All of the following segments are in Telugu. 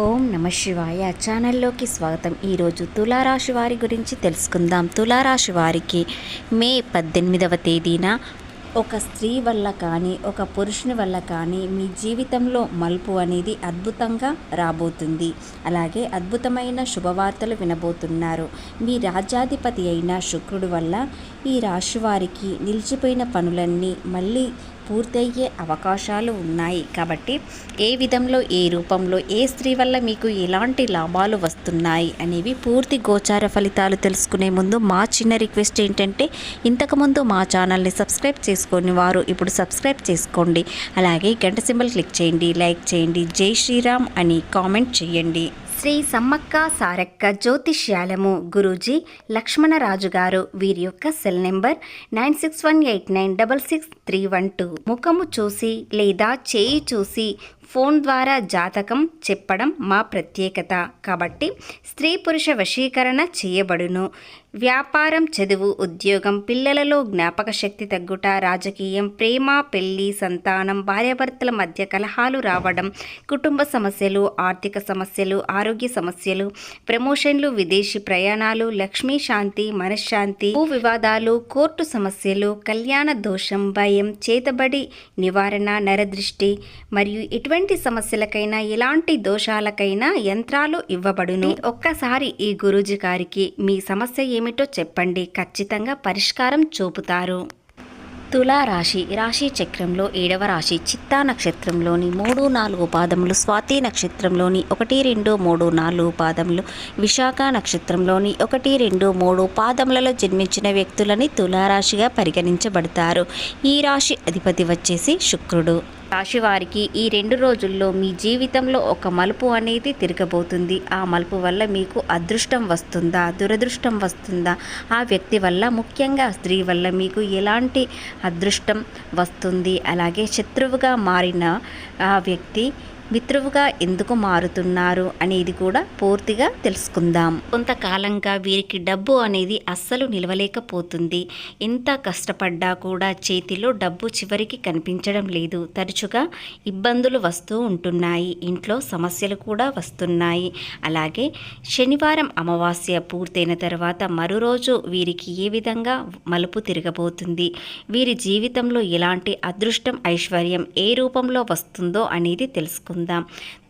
ఓం నమ శివాయ ఛానల్లోకి స్వాగతం. ఈరోజు తులారాశి వారి గురించి తెలుసుకుందాం. తులారాశి వారికి మే 18వ తేదీన ఒక స్త్రీ వల్ల కానీ ఒక పురుషుని వల్ల కానీ మీ జీవితంలో మలుపు అనేది అద్భుతంగా రాబోతుంది. అలాగే అద్భుతమైన శుభవార్తలు వినబోతున్నారు. మీ రాజ్యాధిపతి అయిన శుక్రుడు వల్ల ఈ రాశి వారికి నిలిచిపోయిన పనులన్నీ మళ్ళీ పూర్తయ్యే అవకాశాలు ఉన్నాయి. కాబట్టి ఏ విధంలో ఏ రూపంలో ఏ స్త్రీ వల్ల మీకు ఎలాంటి లాభాలు వస్తున్నాయి అనేవి పూర్తి గోచార ఫలితాలు తెలుసుకునే ముందు మా చిన్న రిక్వెస్ట్ ఏంటంటే, ఇంతకుముందు మా ఛానల్ని సబ్స్క్రైబ్ చేసుకొని వారు ఇప్పుడు సబ్స్క్రైబ్ చేసుకోండి. అలాగే గంట సింబల్ క్లిక్ చేయండి, లైక్ చేయండి, జై శ్రీరామ్ అని కామెంట్ చేయండి. శ్రీ సమ్మక్క సారక్క జ్యోతిష్యాలము గురూజీ లక్ష్మణరాజు గారు. వీరి యొక్క సెల్ నెంబర్ 9618966312. ముఖము చూసి లేదా చేయి చూసి ఫోన్ ద్వారా జాతకం చెప్పడం మా ప్రత్యేకత. కాబట్టి స్త్రీ పురుష వశీకరణ చేయబడును. వ్యాపారం, చదువు, ఉద్యోగం, పిల్లలలో జ్ఞాపక శక్తి తగ్గుట, రాజకీయం, ప్రేమ, పెళ్లి, సంతానం, భార్యాభర్తల మధ్య కలహాలు రావడం, కుటుంబ సమస్యలు, ఆర్థిక సమస్యలు, ఆరోగ్య సమస్యలు, ప్రమోషన్లు, విదేశీ ప్రయాణాలు, లక్ష్మీ శాంతి, మనశ్శాంతి, భూ వివాదాలు, కోర్టు సమస్యలు, కళ్యాణ దోషం, భయం, చేతబడి నివారణ, నరదృష్టి మరియు ఎటువంటి సమస్యలకైనా ఎలాంటి దోషాలకైనా యంత్రాలు ఇవ్వబడును. ఒక్కసారి ఈ గురూజీ గారికి మీ సమస్య ఏమిటో చెప్పండి, ఖచ్చితంగా పరిష్కారం చూపుతారు. తులారాశి రాశి చక్రంలో 7వ రాశి. చిత్తా నక్షత్రంలోని 3, 4 పాదములు, స్వాతి నక్షత్రంలోని 1, 2, 3, 4 పాదములు, విశాఖ నక్షత్రంలోని 1, 2, 3 పాదములలో జన్మించిన వ్యక్తులని తులారాశిగా పరిగణించబడతారు. ఈ రాశి అధిపతి వచ్చేసి శుక్రుడు. రాశి వారికి ఈ 2 రోజుల్లో మీ జీవితంలో ఒక మలుపు అనేది తిరగబోతుంది. ఆ మలుపు వల్ల మీకు అదృష్టం వస్తుందా, దురదృష్టం వస్తుందా, ఆ వ్యక్తి వల్ల, ముఖ్యంగా స్త్రీ వల్ల మీకు ఎలాంటి అదృష్టం వస్తుంది, అలాగే శత్రువుగా మారిన ఆ వ్యక్తి మిత్రువుగా ఎందుకు మారుతున్నారు అనేది కూడా పూర్తిగా తెలుసుకుందాం. కొంతకాలంగా వీరికి డబ్బు అనేది అస్సలు నిలవలేకపోతుంది. ఎంత కష్టపడ్డా కూడా చేతిలో డబ్బు చివరికి కనిపించడం లేదు. తరచుగా ఇబ్బందులు వస్తూ ఉంటున్నాయి. ఇంట్లో సమస్యలు కూడా వస్తున్నాయి. అలాగే శనివారం అమావాస్య పూర్తయిన తర్వాత మరో రోజు వీరికి ఏ విధంగా మలుపు తిరగబోతుంది, వీరి జీవితంలో ఎలాంటి అదృష్టం, ఐశ్వర్యం ఏ రూపంలో వస్తుందో అనేది తెలుసుకుందాం.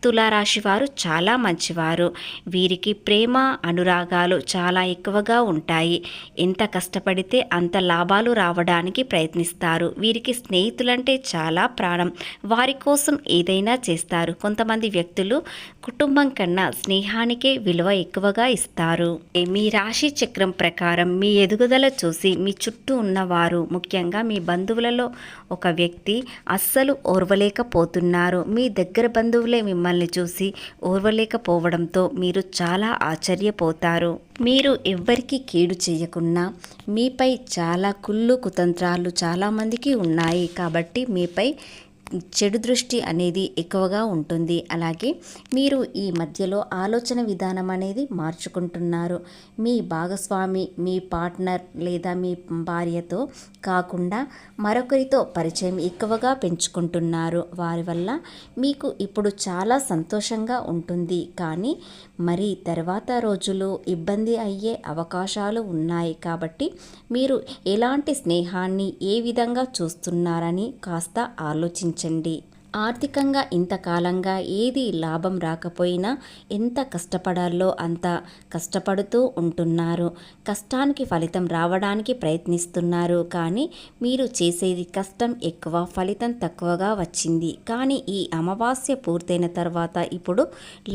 తులారాశి వారు చాలా మంచివారు. వీరికి ప్రేమ, అనురాగాలు చాలా ఎక్కువగా ఉంటాయి. ఎంత కష్టపడితే అంత లాభాలు రావడానికి ప్రయత్నిస్తారు. వీరికి స్నేహితులంటే చాలా ప్రాణం. వారి కోసం ఏదైనా చేస్తారు. కొంతమంది వ్యక్తులు కుటుంబం కన్నా స్నేహానికే విలువ ఎక్కువగా ఇస్తారు. మీ రాశి చక్రం ప్రకారం మీ ఎదుగుదల చూసి మీ చుట్టూ ఉన్నవారు, ముఖ్యంగా మీ బంధువులలో ఒక వ్యక్తి అస్సలు ఓర్వలేకపోతున్నారు. మీ దగ్గర బంధువులే మిమ్మల్ని చూసి ఓర్వలేకపోవడంతో మీరు చాలా ఆశ్చర్యపోతారు. మీరు ఎవ్వరికీ కీడు చేయకున్నా మీపై చాలా కుళ్ళు కుతంత్రాలు చాలామందికి ఉన్నాయి. కాబట్టి మీపై చెడు దృష్టి అనేది ఎక్కువగా ఉంటుంది. అలాగే మీరు ఈ మధ్యలో ఆలోచన విధానం అనేది మార్చుకుంటున్నారు. మీ భాగస్వామి, మీ పార్ట్నర్ లేదా మీ భార్యతో కాకుండా మరొకరితో పరిచయం ఎక్కువగా పెంచుకుంటున్నారు. వారి వల్ల మీకు ఇప్పుడు చాలా సంతోషంగా ఉంటుంది. కానీ మరి తర్వాత రోజులు ఇబ్బంది అయ్యే అవకాశాలు ఉన్నాయి. కాబట్టి మీరు ఎలాంటి స్నేహాన్ని ఏ విధంగా చూస్తున్నారని కాస్త ఆలోచించండి. ఆర్థికంగా ఇంతకాలంగా ఏది లాభం రాకపోయినా ఎంత కష్టపడాలో అంత కష్టపడుతూ ఉంటున్నారు. కష్టానికి ఫలితం రావడానికి ప్రయత్నిస్తున్నారు. కానీ మీరు చేసేది కష్టం ఎక్కువ, ఫలితం తక్కువగా వచ్చింది. కానీ ఈ అమావాస్య పూర్తయిన తర్వాత ఇప్పుడు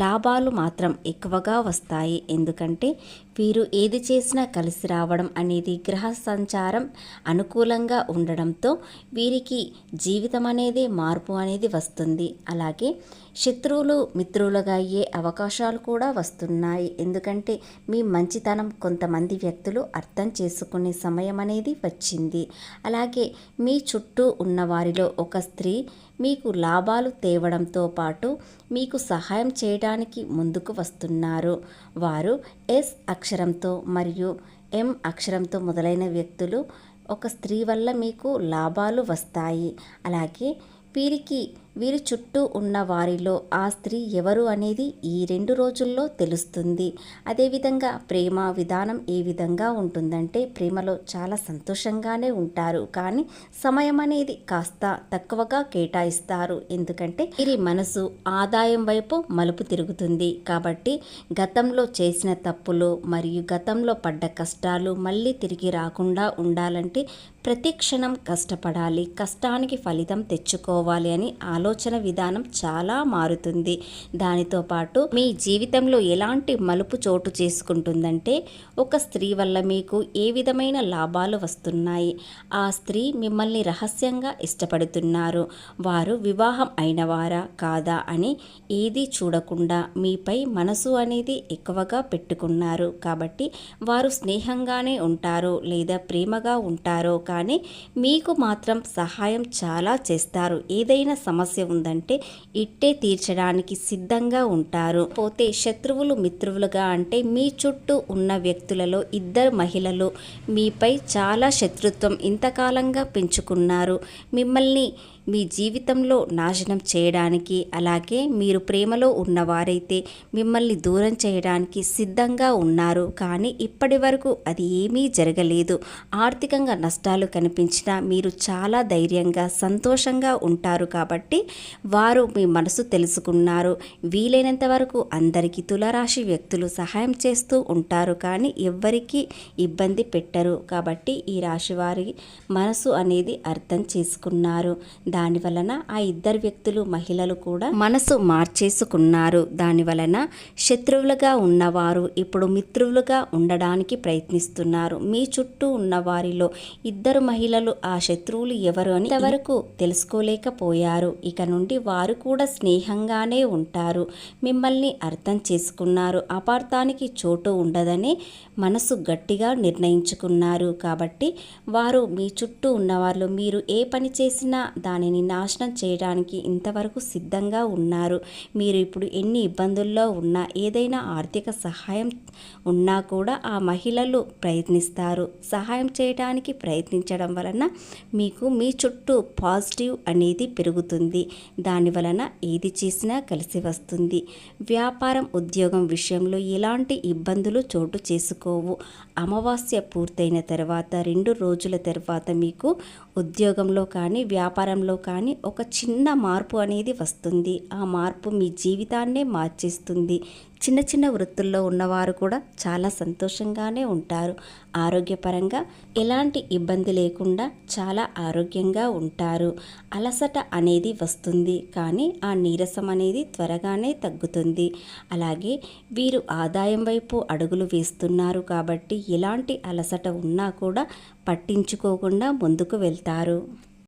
లాభాలు మాత్రం ఎక్కువగా వస్తాయి. ఎందుకంటే వీరు ఏది చేసినా కలిసి రావడం అనేది గ్రహ సంచారం అనుకూలంగా ఉండడంతో వీరికి జీవితం అనేది మార్పు అనేది వస్తుంది. అలాగే శత్రువులు మిత్రులుగా అయ్యే అవకాశాలు కూడా వస్తున్నాయి. ఎందుకంటే మీ మంచితనం కొంతమంది వ్యక్తులు అర్థం చేసుకునే సమయం అనేది వచ్చింది. అలాగే మీ చుట్టూ ఉన్న వారిలో ఒక స్త్రీ మీకు లాభాలు తేవడంతో పాటు మీకు సహాయం చేయడానికి ముందుకు వస్తున్నారు. వారు ఎస్ అక్షరంతో మరియు ఎం అక్షరంతో మొదలైన వ్యక్తులు ఒక స్త్రీ వల్ల మీకు లాభాలు వస్తాయి. అలాగే వీరికి వీరి చుట్టూ ఉన్న వారిలో ఆ స్త్రీ ఎవరు అనేది ఈ 2 రోజుల్లో తెలుస్తుంది. అదేవిధంగా ప్రేమ విధానం ఏ విధంగా ఉంటుందంటే, ప్రేమలో చాలా సంతోషంగానే ఉంటారు, కానీ సమయం అనేది కాస్త తక్కువగా కేటాయిస్తారు. ఎందుకంటే వీరి మనసు ఆదాయం వైపు మలుపు తిరుగుతుంది. కాబట్టి గతంలో చేసిన తప్పులు మరియు గతంలో పడ్డ కష్టాలు మళ్ళీ తిరిగి రాకుండా ఉండాలంటే ప్రతి క్షణం కష్టపడాలి, కష్టానికి ఫలితం తెచ్చుకోవాలి అని ఆలోచన విధానం చాలా మారుతుంది. దానితో పాటు మీ జీవితంలో ఎలాంటి మలుపు చోటు చేసుకుంటుందంటే, ఒక స్త్రీ వల్ల మీకు ఏ విధమైన లాభాలు వస్తున్నాయి, ఆ స్త్రీ మిమ్మల్ని రహస్యంగా ఇష్టపడుతున్నారు, వారు వివాహం అయినవారా కాదా అని ఏది చూడకుండా మీపై మనసు అనేది ఎక్కువగా పెట్టుకున్నారు. కాబట్టి వారు స్నేహంగానే ఉంటారో లేదా ప్రేమగా ఉంటారో కానీ మీకు మాత్రం సహాయం చాలా చేస్తారు. ఏదైనా సమస్య ఉందంటే ఇట్టే తీర్చడానికి సిద్ధంగా ఉంటారు. పోతే శత్రువులు మిత్రువులుగా అంటే మీ చుట్టూ ఉన్న వ్యక్తులలో 2 మహిళలు మీపై చాలా శత్రుత్వం ఇంతకాలంగా పెంచుకున్నారు. మిమ్మల్ని మీ జీవితంలో నాశనం చేయడానికి, అలాగే మీరు ప్రేమలో ఉన్నవారైతే మిమ్మల్ని దూరం చేయడానికి సిద్ధంగా ఉన్నారు. కానీ ఇప్పటి వరకు అది ఏమీ జరగలేదు. ఆర్థికంగా నష్టాలు కనిపించినా మీరు చాలా ధైర్యంగా సంతోషంగా ఉంటారు. కాబట్టి వారు మీ మనసు తెలుసుకున్నారు. వీలైనంత వరకు అందరికీ తులారాశి వ్యక్తులు సహాయం చేస్తూ ఉంటారు, కానీ ఎవ్వరికీ ఇబ్బంది పెట్టరు. కాబట్టి ఈ రాశి వారి మనసు అనేది అర్థం చేసుకున్నారు. దాని వలన ఆ 2 వ్యక్తులు మహిళలు కూడా మనసు మార్చేసుకున్నారు. దాని వలన శత్రువులుగా ఉన్నవారు ఇప్పుడు మిత్రులుగా ఉండడానికి ప్రయత్నిస్తున్నారు. మీ చుట్టూ ఉన్న వారిలో 2 మహిళలు ఆ శత్రువులు ఎవరు అని ఇంతవరకు తెలుసుకోలేకపోయారు. ఇక నుండి వారు కూడా స్నేహంగానే ఉంటారు. మిమ్మల్ని అర్థం చేసుకున్నారు. అపార్థానికి చోటు ఉండదని మనసు గట్టిగా నిర్ణయించుకున్నారు. కాబట్టి వారు మీ చుట్టూ ఉన్నవారు మీరు ఏ పని చేసినా దానిని నాశనం చేయడానికి ఇంతవరకు సిద్ధంగా ఉన్నారు. మీరు ఇప్పుడు ఎన్ని ఇబ్బందుల్లో ఉన్నా, ఏదైనా ఆర్థిక సహాయం ఉన్నా కూడా ఆ మహిళలు ప్రయత్నిస్తారు. సహాయం చేయడానికి ప్రయత్నించడం వలన మీకు మీ చుట్టూ పాజిటివ్ అనేది పెరుగుతుంది. దాని వలన ఏది చేసినా కలిసి వస్తుంది. వ్యాపారం ఉద్యోగం విషయంలో ఎలాంటి ఇబ్బందులు చోటు చేసుకోవు. అమావాస్య పూర్తయిన తర్వాత 2 రోజుల తర్వాత మీకు ఉద్యోగంలో కానీ వ్యాపారంలో కానీ ఒక చిన్న మార్పు అనేది వస్తుంది. ఆ మార్పు మీ జీవితాన్నే మార్చేస్తుంది. చిన్న చిన్న వృత్తుల్లో ఉన్నవారు కూడా చాలా సంతోషంగానే ఉంటారు. ఆరోగ్యపరంగా ఎలాంటి ఇబ్బంది లేకుండా చాలా ఆరోగ్యంగా ఉంటారు. అలసట అనేది వస్తుంది, కానీ ఆ నీరసం అనేది త్వరగానే తగ్గుతుంది. అలాగే వీరు ఆదాయం వైపు అడుగులు వేస్తున్నారు కాబట్టి ఎలాంటి అలసట ఉన్నా కూడా పట్టించుకోకుండా ముందుకు వెళ్తారు.